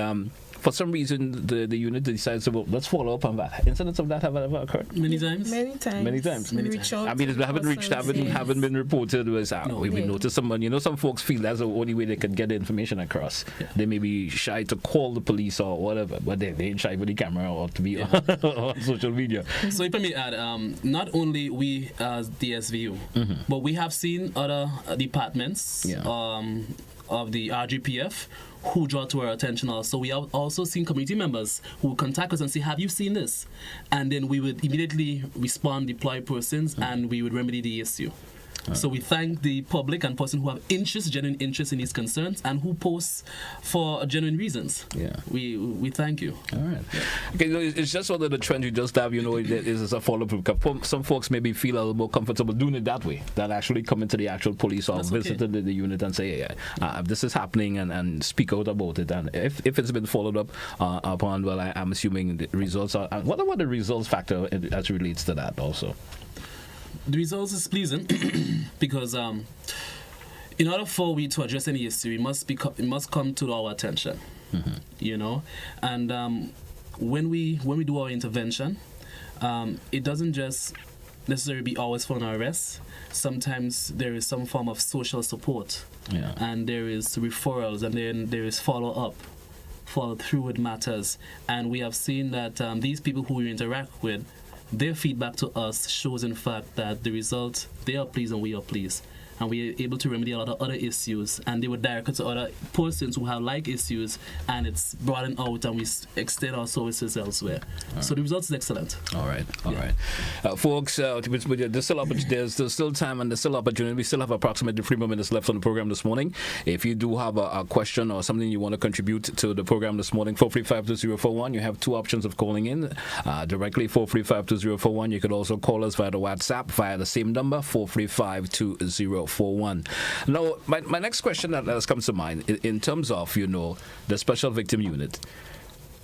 for some reason the unit decides, well, let's follow up on that. Incidents of that have ever occurred? Many times. Many times. Many times. Many Reach times. out I mean, to it haven't reached, persons, yes. haven't been reported. Was we Yeah. noticed someone. You know, some folks feel that's the only way they could get the information across. Yeah. They may be shy to call the police or whatever, but they ain't shy with the camera or to be on social media. So if I may add, not only we as the SVU, but we have seen other departments of the RGPF who draw to our attention also. We have also seen community members who contact us and say, have you seen this? And then we would immediately respond, deploy persons, and we would remedy the issue. So we thank the public and person who have genuine interest in these concerns and who post for genuine reasons. Yeah. We thank you. All right. Okay, so it's just one of the trends you just have, you know, is a follow-up. Some folks maybe feel a little more comfortable doing it that way, than actually coming to the actual police or visiting the unit and say, hey, this is happening and speak out about it. And if it's been followed up upon, well, I'm assuming the results are. What about the results factor as relates to that also? The results is pleasing because in order for we to address any issue, it must come to our attention, you know. And when we do our intervention, it doesn't just necessarily be always for an arrest. Sometimes there is some form of social support, and there is referrals, and then there is follow through with matters. And we have seen that these people who we interact with, their feedback to us shows, in fact, that the result, they are pleased and we are pleased. And we are able to remedy a lot of other issues. And they were directed to other persons who have like issues, and it's broadened out, and we extend our services elsewhere. So the result is excellent. All right. Folks, there's still time and there's still opportunity. We still have approximately 3 more minutes left on the program this morning. If you do have a question or something you want to contribute to the program this morning, 435-2041, you have two options of calling in. Directly 435-2041. You could also call us via the WhatsApp via the same number, 435-2041. Now, my next question that has come to mind in terms of, you know, the special victim unit.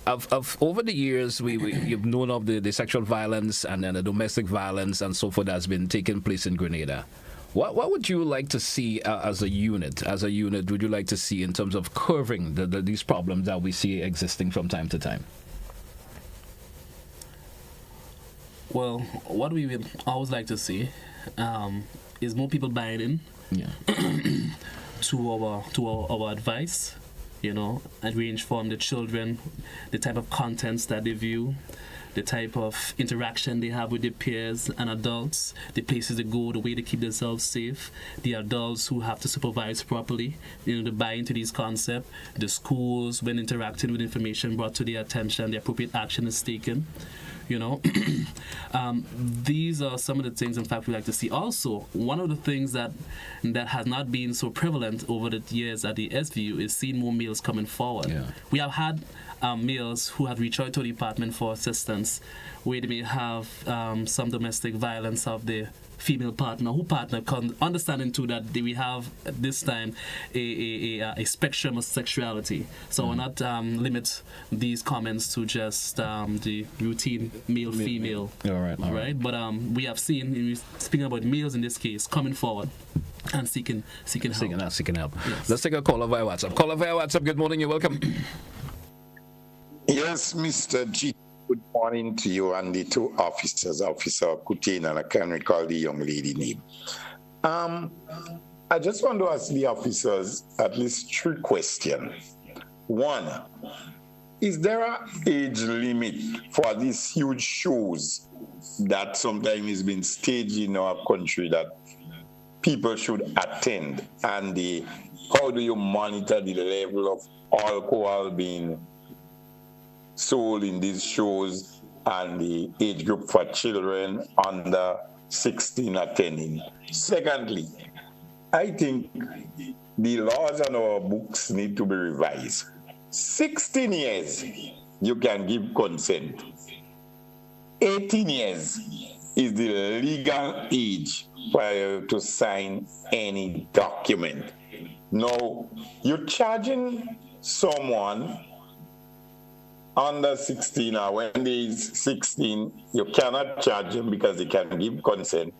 Of over the years, you've known of the sexual violence and then the domestic violence and so forth that's been taking place in Grenada. What would you like to see as a unit? Would you like to see in terms of curbing these problems that we see existing from time to time? Well, what we would always like to see is more people buying in to our advice, you know, and we inform the children the type of contents that they view, the type of interaction they have with their peers and adults, the places they go, the way they keep themselves safe, the adults who have to supervise properly, you know, to buy into these concepts, the schools, when interacting with information brought to their attention, the appropriate action is taken. You know, these are some of the things, in fact, we like to see. Also, one of the things that has not been so prevalent over the years at the SVU is seeing more males coming forward. Yeah. We have had males who have reached out to the department for assistance, where they may have some domestic violence of their female partner, understanding too that we have at this time a spectrum of sexuality. So we'll not limit these comments to just the routine male-female. All right. But we have seen, speaking about males in this case, coming forward and seeking help. Seeking help. Yes. Let's take a caller via WhatsApp. Caller via WhatsApp, good morning, you're welcome. Yes, Mr. G. Good morning to you and the two officers, Officer Coutain, and I can't recall the young lady name. I just want to ask the officers at least 3 questions. One, is there an age limit for these huge shows that sometimes is being staged in our country that people should attend? And how do you monitor the level of alcohol being sold in these shows and the age group for children under 16 attending? Secondly, I think the laws on our books need to be revised. 16 years, you can give consent. 18 years is the legal age prior to sign any document. Now, you're charging someone under 16, or when they is 16, you cannot charge them because they can give consent.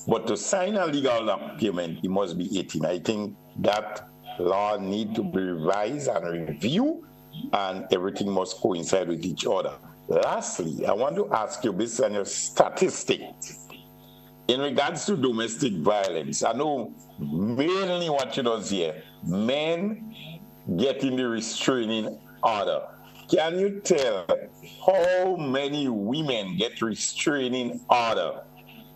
But to sign a legal document, it must be 18. I think that law need to be revised and reviewed and everything must coincide with each other. Lastly, I want to ask you, based on your statistics, in regards to domestic violence, I know mainly what you does here, men getting the restraining order. Can you tell how many women get restraining order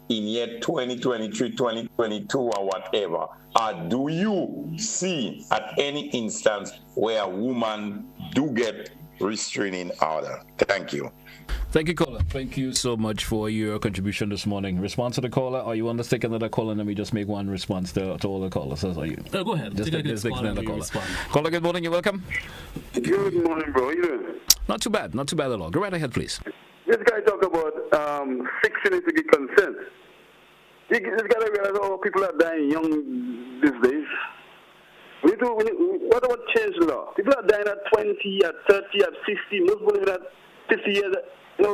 in year 2023, 2022, or whatever? Or do you see at any instance where a woman do get restraining order? Thank you. Thank you, caller. Thank you so much for your contribution this morning. Response to the caller, or you want to take another caller and then we just make one response to all the callers? Are you? Go ahead. Just take another caller. Caller, good morning. You're welcome. Good morning, bro. How you doing? Not too bad. Not too bad at all. Go right ahead, please. This guy talk about fixing it to get consent. This guy realize all people are dying young these days. What about change law? People are dying at 20, at 30, at 50. Most believe at 50 years.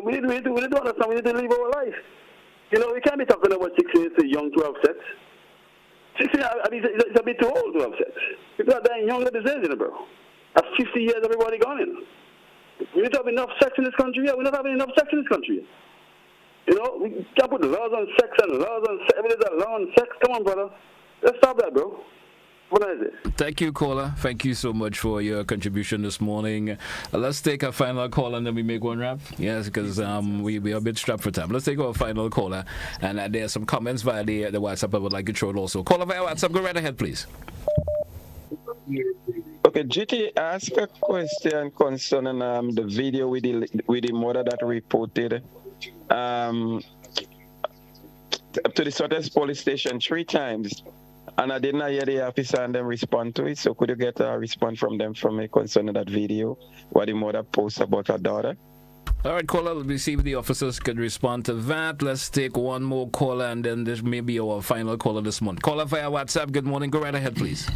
We need to understand. We need to live our life. We can't be talking about 60 years too young to have sex. 60, it's a bit too old to have sex. People are dying younger these days, bro. At 50 years, everybody gone. We need to have enough sex in this country. Yeah, we're not having enough sex in this country. We can't put laws on sex and laws on sex. Everything's a law on sex. Come on, brother. Let's stop that, bro. What is it? Thank you, caller. Thank you so much for your contribution this morning. Let's take a final call and then we make one wrap. Yes, because we are a bit strapped for time. Let's take our final caller. And there are some comments via the WhatsApp I would like to throw it also. Caller via WhatsApp, go right ahead, please. Okay, GT, ask a question concerning the video with the mother that reported to the Sotters police station 3 times. And I did not hear the officer and them respond to it. So could you get a response from them from me concerning that video, what the mother posts about her daughter? All right, caller, let me see if the officers can respond to that. Let's take one more caller and then this may be our final caller this month. Caller via WhatsApp, good morning. Go right ahead, please.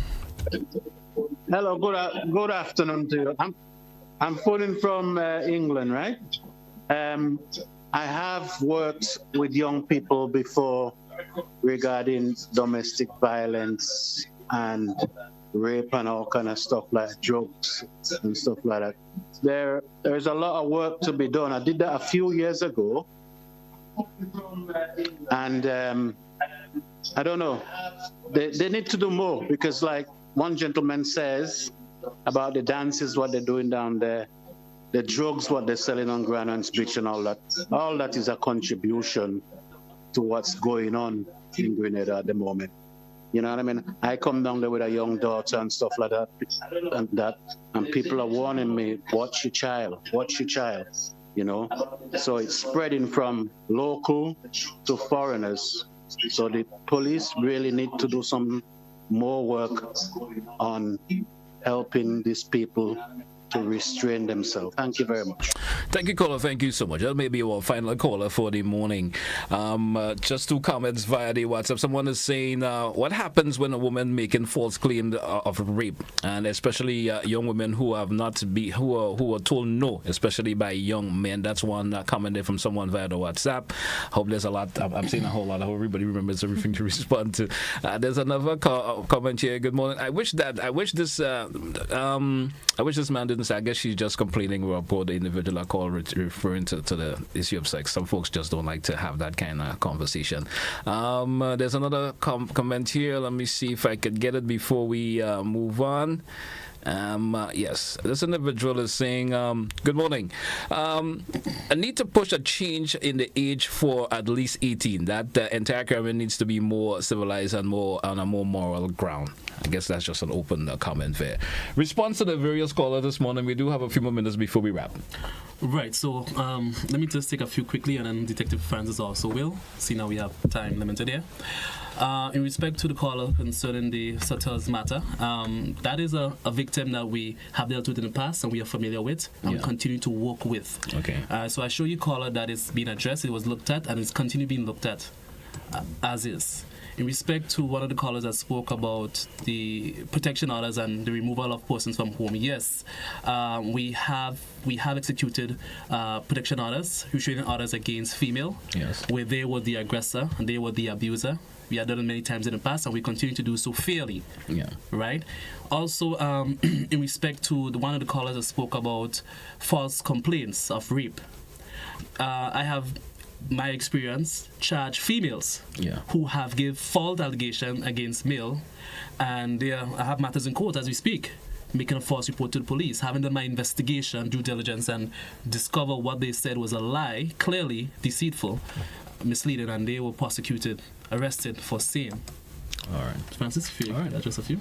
Hello, good afternoon to you. I'm phoning from England, right? I have worked with young people before regarding domestic violence and rape and all kind of stuff like drugs and stuff like that. There's a lot of work to be done. I did that a few years ago, and I don't know. They need to do more because, like one gentleman says about the dances, what they're doing down there, the drugs, what they're selling on Grandlands Beach and all that is a contribution to what's going on in Grenada at the moment. You know what I mean? I come down there with a young daughter and stuff like that, and people are warning me, watch your child, So it's spreading from local to foreigners. So the police really need to do some more work on helping these people to restrain themselves. Thank you very much. Thank you, caller. Thank you so much. That may be our final caller for the morning. Just 2 comments via the WhatsApp. Someone is saying, what happens when a woman making false claim of rape, and especially young women who have who are told no, especially by young men. That's one comment there from someone via the WhatsApp. Man there's a lot. I'm seeing a whole lot. I hope everybody remembers everything to respond to. There's another comment here. Good morning. I wish this man didn't say. I guess she's just complaining about the individual I call referring to the issue of sex. Some folks just don't like to have that kind of conversation. There's another comment here. Let me see if I could get it before we move on. Yes, this individual is saying, good morning. I need to push a change in the age for at least 18. That the entire crime needs to be more civilized and more on a more moral ground. I guess that's just an open comment there. Response to the various callers this morning. We do have a few more minutes before we wrap. Right, so let me just take a few quickly, and then Detective Francis also will. See, now we have time limited here. In respect to the caller concerning the Sutters matter, that is a victim that we have dealt with in the past and we are familiar with and we continue to work with. Okay. So I show you caller that is being addressed, it was looked at, and it's continuing being looked at as is. In respect to one of the callers that spoke about the protection orders and the removal of persons from home, yes, we have executed protection orders, restraining orders against female, yes, where they were the aggressor and they were the abuser. We have done it many times in the past, and we continue to do so fairly. Yeah. Right? Also, in respect to one of the callers that spoke about false complaints of rape, I have my experience charge females who have give false allegation against male, and I have matters in court as we speak, making a false report to the police, having done my investigation, due diligence, and discover what they said was a lie, clearly deceitful, misleading, and they were prosecuted, arrested for same. All right. Francis, all right, that's just a few.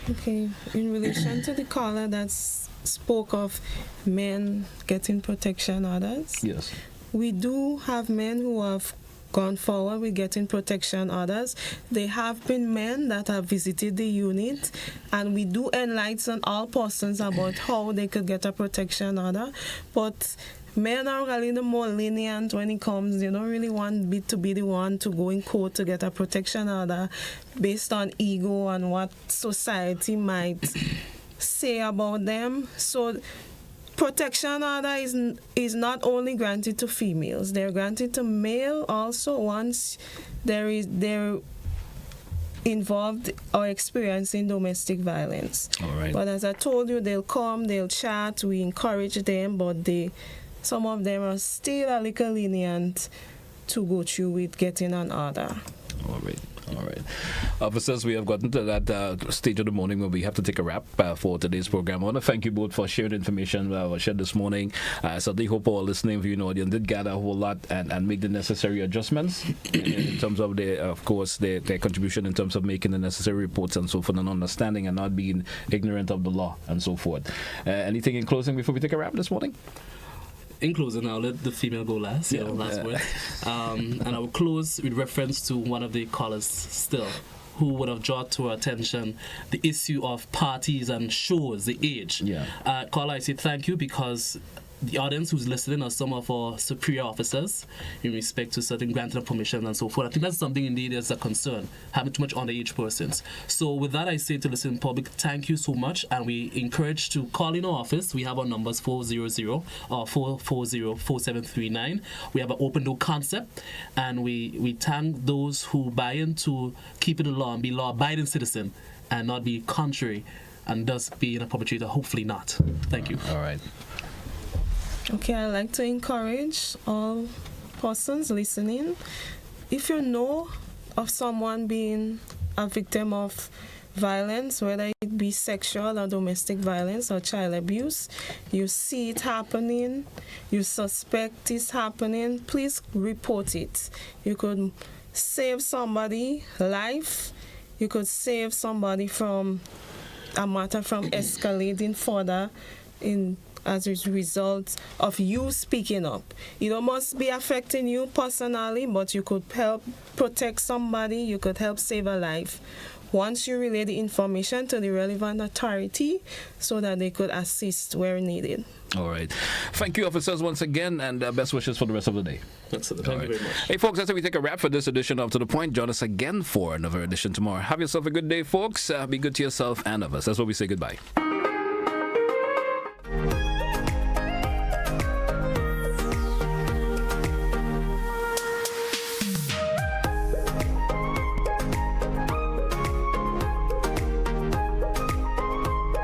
Okay, in relation to the caller that spoke of men getting protection orders, yes, we do have men who have gone forward with getting protection orders. There have been men that have visited the unit, and we do enlighten all persons about how they could get a protection order. But men are really the more lenient when it comes. They don't really want to be the one to go in court to get a protection order based on ego and what society might say about them. So protection order is not only granted to females, they're granted to male also once they're involved or experiencing domestic violence. All right. But as I told you, they'll come, they'll chat, we encourage them, but some of them are still a little lenient to go through with getting an order. All right. All right. Officers, we have gotten to that stage of the morning where we have to take a wrap for today's program. I want to thank you both for sharing information shared this morning. So I hope all listening viewing audience did gather a whole lot and make the necessary adjustments in terms of their contribution in terms of making the necessary reports and so forth, and understanding and not being ignorant of the law and so forth. Anything in closing before we take a wrap this morning? In closing, I'll let the female go last, last word. And I will close with reference to one of the callers still, who would have brought to our attention the issue of parties and shows, the age. Caller, I say thank you because the audience who's listening are some of our superior officers in respect to certain granting of permission and so forth. I think that's something indeed is a concern, having too much underage persons. So with that, I say to listen public, thank you so much, and we encourage to call in our office. We have our numbers 400 or 440-4739. We have an open door concept, and we thank those who buy into keeping the law and be law-abiding citizen and not be contrary and thus being a perpetrator, hopefully not. Thank you. All right. Okay, I'd like to encourage all persons listening. If you know of someone being a victim of violence, whether it be sexual or domestic violence or child abuse, you see it happening, you suspect it's happening, please report it. You could save somebody's life, you could save somebody from a matter from escalating further as a result of you speaking up. It must be affecting you personally, but you could help protect somebody, you could help save a life once you relay the information to the relevant authority so that they could assist where needed. All right. Thank you, officers, once again, and best wishes for the rest of the day. Thank you very much. Hey, folks, that's how we take a wrap for this edition of To The Point. Join us again for another edition tomorrow. Have yourself a good day, folks. Be good to yourself and others. That's what we say goodbye.